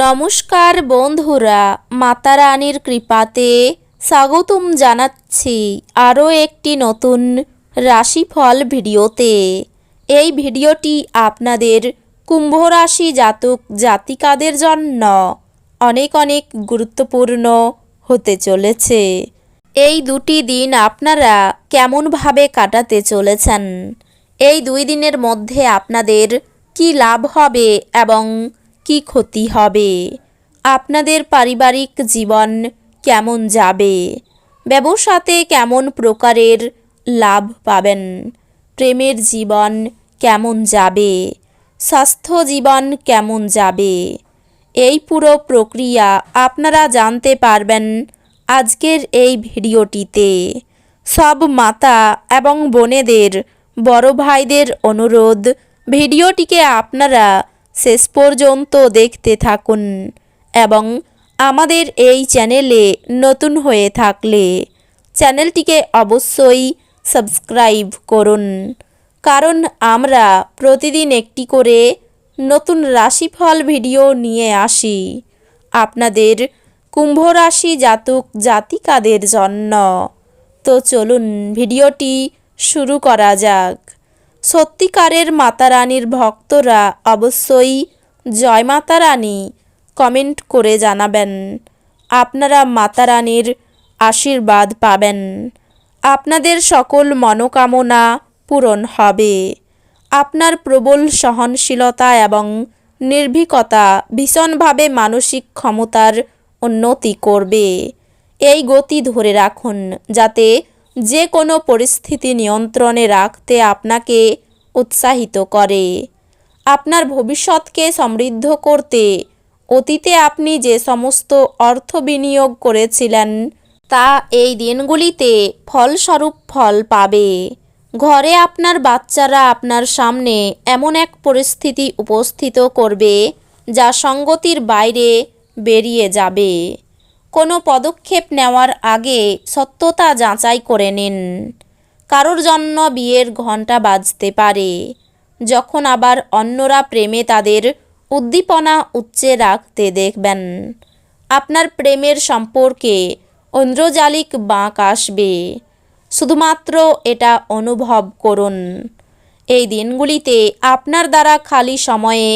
নমস্কার বন্ধুরা, মাতা রানীর কৃপাতে স্বাগতম জানাচ্ছি আরও একটি নতুন রাশিফল ভিডিওতে। এই ভিডিওটি আপনাদের কুম্ভ রাশি জাতক জাতিকাদের জন্য অনেক অনেক গুরুত্বপূর্ণ হতে চলেছে। এই দুটি দিন আপনারা কেমনভাবে কাটাতে চলেছেন, এই 2 দিনের মধ্যে আপনাদের কি লাভ হবে এবং কি ক্ষতি হবে, আপনাদের পারিবারিক জীবন কেমন যাবে, ব্যবসাতে কেমন প্রকারের লাভ পাবেন, প্রেমের জীবন কেমন যাবে, স্বাস্থ্য জীবন কেমন যাবে, এই পুরো প্রক্রিয়া আপনারা জানতে পারবেন আজকের এই ভিডিওটিতে। সব মাতা এবং বোনেদের, বড় ভাইদের অনুরোধ, ভিডিওটিকে আপনারা শেষ পর্যন্ত দেখতে থাকুন এবং আমাদের এই চ্যানেলে নতুন হয়ে থাকলে চ্যানেলটিকে অবশ্যই সাবস্ক্রাইব করুন, কারণ আমরা প্রতিদিন একটি করে নতুন রাশিফল ভিডিও নিয়ে আসি আপনাদের কুম্ভ রাশি জাতক জাতিকাদের জন্য। তো চলুন ভিডিওটি শুরু করা যাক। সত্যিকারের মাতা রানীর ভক্তরা অবশ্যই জয় মাতা রানী কমেন্ট করে জানাবেন। আপনারা মাতা রানীর আশীর্বাদ পাবেন, আপনাদের সকল মনোকামনা পূরণ হবে। আপনার প্রবল সহনশীলতা এবং নির্ভীকতা ভীষণভাবে মানসিক ক্ষমতার উন্নতি করবে। এই গতি ধরে রাখুন যাতে যে কোনো পরিস্থিতি নিয়ন্ত্রণে রাখতে আপনাকে উৎসাহিত করে। আপনার ভবিষ্যৎকে সমৃদ্ধ করতে অতীতে আপনি যে সমস্ত অর্থ বিনিয়োগ করেছিলেন তা এই দিনগুলিতে ফলস্বরূপ ফল পাবে। ঘরে আপনার বাচ্চারা আপনার সামনে এমন এক পরিস্থিতি উপস্থিত করবে যা সঙ্গতির বাইরে বেরিয়ে যাবে। কোনো পদক্ষেপ নেওয়ার আগে সত্যতা যাচাই করে নিন। কারোর জন্য বিয়ের ঘণ্টা বাজতে পারে, যখন আবার অন্যরা প্রেমে তাদের উদ্দীপনা উচ্চে রাখতে দেখবেন। আপনার প্রেমের সম্পর্কে ঐন্দ্রজালিক বাঁক আসবে, শুধুমাত্র এটা অনুভব করুন। এই দিনগুলিতে আপনার দ্বারা খালি সময়ে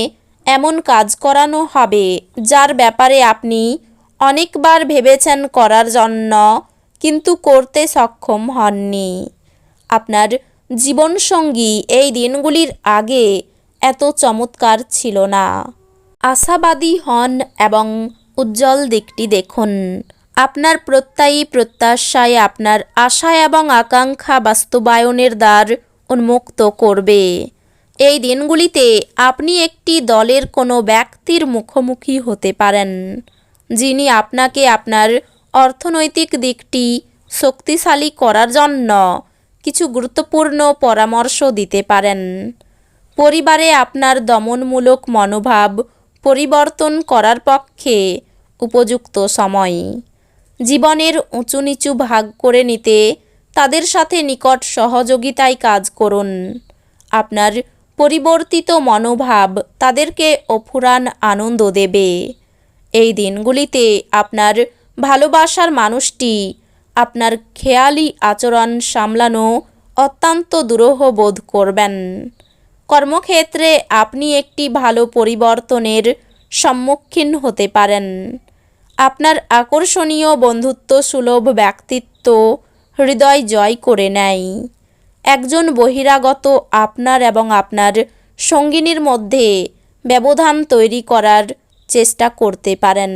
এমন কাজ করানো হবে যার ব্যাপারে আপনি অনেকবার ভেবেছেন করার জন্য, কিন্তু করতে সক্ষম হননি। আপনার জীবনসঙ্গী এই দিনগুলির আগে এত চমৎকার ছিল না। আশাবাদী হন এবং উজ্জ্বল দিকটি দেখুন। আপনার প্রত্যয়ী প্রত্যাশায় আপনার আশা এবং আকাঙ্ক্ষা বাস্তবায়নের দ্বার উন্মুক্ত করবে। এই দিনগুলিতে আপনি একটি দলের কোনো ব্যক্তির মুখোমুখি হতে পারেন, যিনি আপনাকে আপনার অর্থনৈতিক দিকটি শক্তিশালী করার জন্য কিছু গুরুত্বপূর্ণ পরামর্শ দিতে পারেন। পরিবারে আপনার দমনমূলক মনোভাব পরিবর্তন করার পক্ষে উপযুক্ত সময়। জীবনের উঁচু নিচু ভাগ করে নিতে তাদের সাথে নিকট সহযোগিতায় কাজ করুন। আপনার পরিবর্তিত মনোভাব তাদেরকে অফুরান আনন্দ দেবে। এই দিনগুলিতে আপনার ভালোবাসার মানুষটি আপনার খেয়ালি আচরণ সামলানো অত্যন্ত দুরূহ বোধ করবেন। কর্মক্ষেত্রে আপনি একটি ভালো পরিবর্তনের সম্মুখীন হতে পারেন। আপনার আকর্ষণীয় বন্ধুত্ব সুলভ ব্যক্তিত্ব হৃদয় জয় করে নেয়। একজন বহিরাগত আপনার এবং আপনার সঙ্গিনীর মধ্যে ব্যবধান তৈরি করার চেষ্টা করতে পারেন,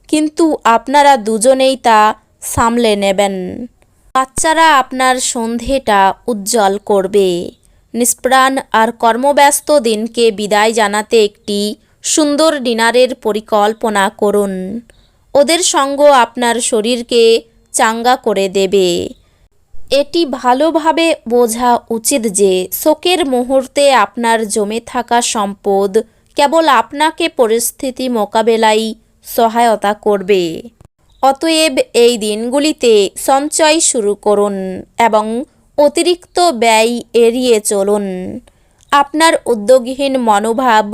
কিন্তু আপনারা দুজনেই তা সামলে নেবেন। বাচ্চারা আপনার সন্ধেটা উজ্জ্বল করবে। নিষ্প্রাণ আর কর্মব্যস্ত দিনকে বিদায় জানাতে একটি সুন্দর ডিনারের পরিকল্পনা করুন। ওদের সঙ্গ আপনার শরীরকে চাঙ্গা করে দেবে। এটি ভালোভাবে বোঝা উচিত যে শোকের মুহূর্তে আপনার জমে থাকা সম্পদ কেবল আপনাকে পরিস্থিতি মোকাবেলায় সহায়তা করবে। অতএব এই দিনগুলিতে সঞ্চয় শুরু করুন এবং অতিরিক্ত ব্যয় এড়িয়ে চলুন। আপনার উদ্যোগহীন মনোভাব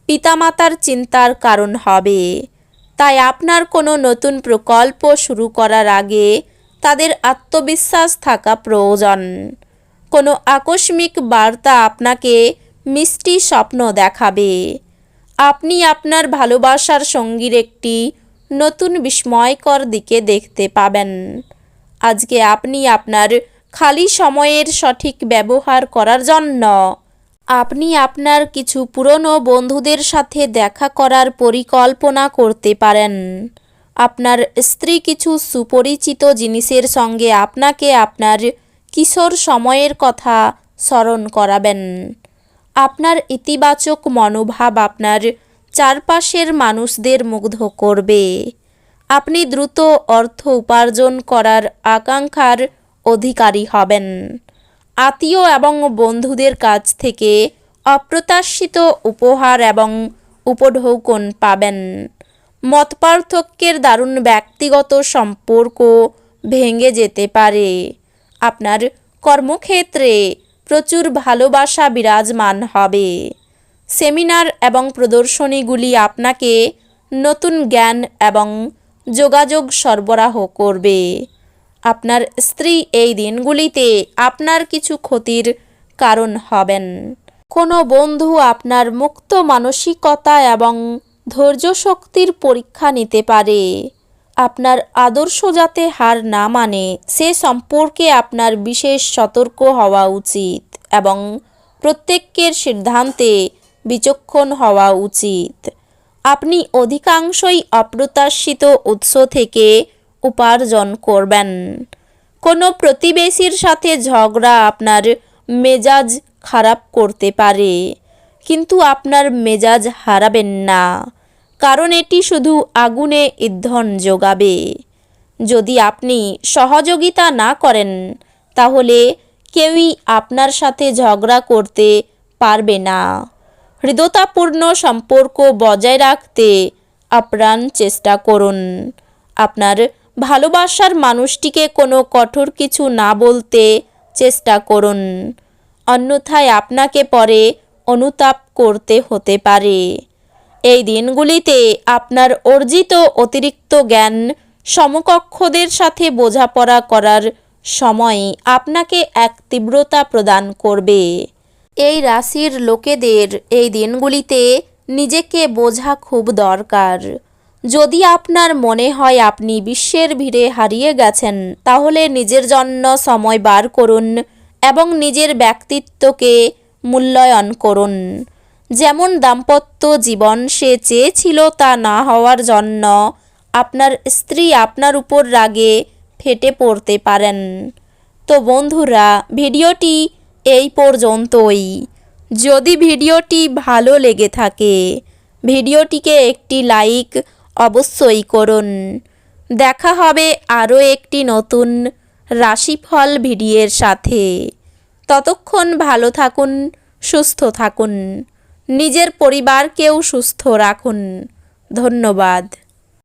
পিতামাতার চিন্তার কারণ হবে। তাই আপনার কোনো নতুন প্রকল্প শুরু করার আগে তাদের আত্মবিশ্বাস থাকা প্রয়োজন। কোনো আকস্মিক বার্তা আপনাকে মিষ্টি স্বপ্ন দেখাবে। আপনি আপনার ভালোবাসার সঙ্গীর একটি নতুন বিস্ময়কর দিকে দেখতে পাবেন। আজকে আপনি আপনার খালি সময়ের সঠিক ব্যবহার করার জন্য আপনি আপনার কিছু পুরনো বন্ধুদের সাথে দেখা করার পরিকল্পনা করতে পারেন। আপনার স্ত্রী কিছু সুপরিচিত জিনিসের সঙ্গে আপনাকে আপনার কিশোর সময়ের কথা স্মরণ করাবেন। আপনার ইতিবাচক মনোভাব আপনার চারপাশের মানুষদের মুগ্ধ করবে। আপনি দ্রুত অর্থ উপার্জন করার আকাঙ্ক্ষার অধিকারী হবেন। আত্মীয় এবং বন্ধুদের কাছ থেকে অপ্রত্যাশিত উপহার এবং উপঢৌকন পাবেন। মতপার্থক্যের দারুণ ব্যক্তিগত সম্পর্ক ভেঙে যেতে পারে। আপনার কর্মক্ষেত্রে প্রচুর ভালোবাসা বিরাজমান হবে। সেমিনার এবং প্রদর্শনীগুলি আপনাকে নতুন জ্ঞান এবং যোগাযোগ সরবরাহ করবে। আপনার স্ত্রী এই দিনগুলিতে আপনার কিছু ক্ষতির কারণ হবেন। কোনো বন্ধু আপনার মুক্ত মানসিকতা এবং ধৈর্য শক্তির পরীক্ষা নিতে পারে। আপনার আদর্শ যাতে হার না মানে সে সম্পর্কে আপনার বিশেষ সতর্ক হওয়া উচিত এবং প্রত্যেকের সিদ্ধান্তে বিচক্ষণ হওয়া উচিত। আপনি অধিকাংশই অপ্রত্যাশিত উৎস থেকে উপার্জন করবেন। কোনো প্রতিবেশীর সাথে ঝগড়া আপনার মেজাজ খারাপ করতে পারে, কিন্তু আপনার মেজাজ হারাবেন না, কারণ এটি শুধু আগুনে ইন্ধন যোগাবে। যদি আপনি সহযোগিতা না করেন তাহলে কেউই আপনার সাথে ঝগড়া করতে পারবে না। হৃদ্যতাপূর্ণ সম্পর্ক বজায় রাখতে আপ্রাণ চেষ্টা করুন। আপনার ভালোবাসার মানুষটিকে কোনো কঠোর কিছু না বলতে চেষ্টা করুন, অন্যথায় আপনাকে পরে অনুতাপ করতে হতে পারে। এই দিনগুলিতে আপনার অর্জিত অতিরিক্ত জ্ঞান সমকক্ষদের সাথে বোঝাপড়া করার সময় আপনাকে এক তীব্রতা প্রদান করবে। এই রাশির লোকেদের এই দিনগুলিতে নিজেকে বোঝা খুব দরকার। যদি আপনার মনে হয় আপনি বিশ্বের ভিড়ে হারিয়ে গেছেন, তাহলে নিজের জন্য সময় বার করুন এবং নিজের ব্যক্তিত্বকে মূল্যায়ন করুন। যেমন দাম্পত্য জীবন সে চেয়েছিল তা না হওয়ার জন্য আপনার স্ত্রী আপনার উপর রাগে ফেটে পড়তে পারেন। তো বন্ধুরা, ভিডিওটি এই পর্যন্তই। যদি ভিডিওটি ভালো লেগে থাকে ভিডিওটিকে একটি লাইক অবশ্যই করুন। দেখা হবে আরও একটি নতুন রাশিফল ভিডিওর সাথে। ততক্ষণ ভালো থাকুন, সুস্থ থাকুন, নিজের পরিবারকেও সুস্থ রাখুন। ধন্যবাদ।